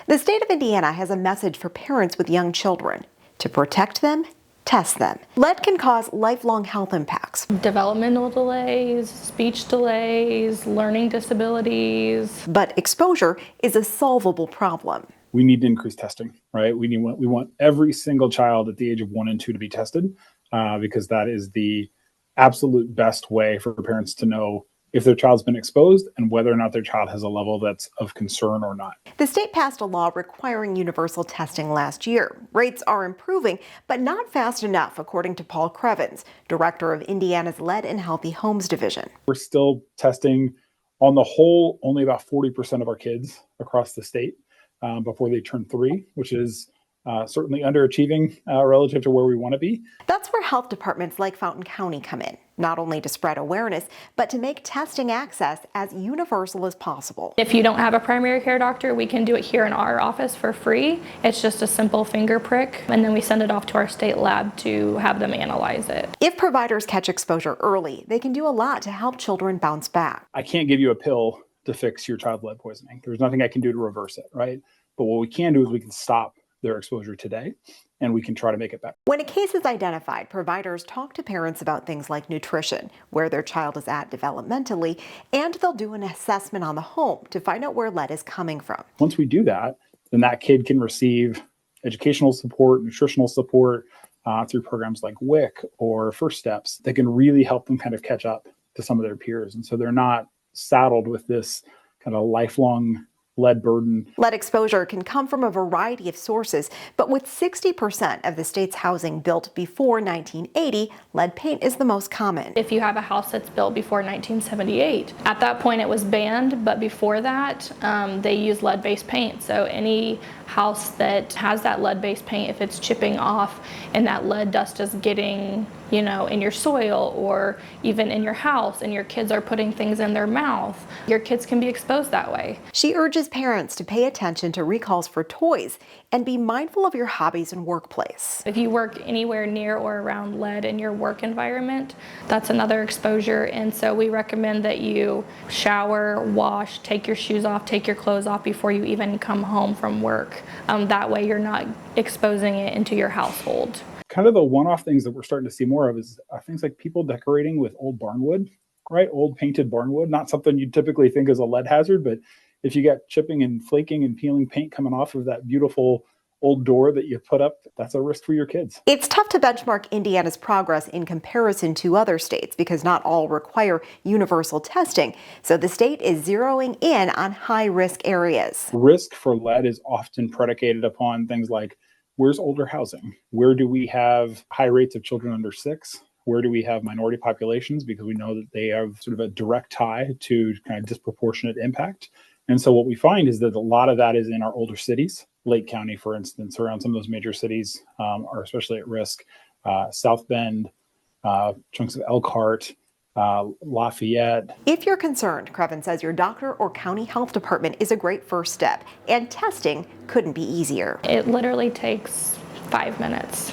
The state of Indiana has a message for parents with young children. To protect them, test them. Lead can cause lifelong health impacts. Developmental delays, speech delays, learning disabilities. But exposure is a solvable problem. We need to increase testing, right? We want every single child at the age of 1 and 2 to be tested because that is the absolute best way for parents to know if their child's been exposed and whether or not their child has a level that's of concern or not. The state passed a law requiring universal testing last year. Rates are improving, but not fast enough, according to Paul Crevens, director of Indiana's Lead and Healthy Homes Division. We're still testing, on the whole, only about 40% of our kids across the state before they turn 3, which is certainly underachieving relative to where we want to be. That's where health departments like Fountain County come in, not only to spread awareness, but to make testing access as universal as possible. If you don't have a primary care doctor, we can do it here in our office for free. It's just a simple finger prick, and then we send it off to our state lab to have them analyze it. If providers catch exposure early, they can do a lot to help children bounce back. I can't give you a pill to fix your child's lead poisoning. There's nothing I can do to reverse it, right? But what we can do is we can stop their exposure today, and we can try to make it better. When a case is identified, providers talk to parents about things like nutrition, where their child is at developmentally, and they'll do an assessment on the home to find out where lead is coming from. Once we do that, then that kid can receive educational support, nutritional support through programs like WIC or First Steps that can really help them kind of catch up to some of their peers. And so they're not saddled with this kind of lifelong lead burden. Lead exposure can come from a variety of sources, but with 60% of the state's housing built before 1980, lead paint is the most common. If you have a house that's built before 1978, at that point it was banned, but before that they use lead-based paint. So any house that has that lead-based paint, if it's chipping off and that lead dust is getting, in your soil or even in your house and your kids are putting things in their mouth, your kids can be exposed that way. She urges parents to pay attention to recalls for toys and be mindful of your hobbies and workplace. If you work anywhere near or around lead in your work environment, that's another exposure. And so we recommend that you shower, wash, take your shoes off, take your clothes off before you even come home from work. That way you're not exposing it into your household. Kind of the one-off things that we're starting to see more of is things like people decorating with old barnwood, right? Old painted barnwood, not something you'd typically think is a lead hazard, but if you got chipping and flaking and peeling paint coming off of that beautiful old door that you put up, that's a risk for your kids. It's tough to benchmark Indiana's progress in comparison to other states because not all require universal testing. So the state is zeroing in on high-risk areas. Risk for lead is often predicated upon things like, where's older housing? Where do we have high rates of children under 6? Where do we have minority populations? Because we know that they have sort of a direct tie to kind of disproportionate impact. And so what we find is that a lot of that is in our older cities. Lake County, for instance, around some of those major cities are especially at risk. South Bend, chunks of Elkhart, Lafayette. If you're concerned, Crevens says your doctor or county health department is a great first step, and testing couldn't be easier. It literally takes 5 minutes.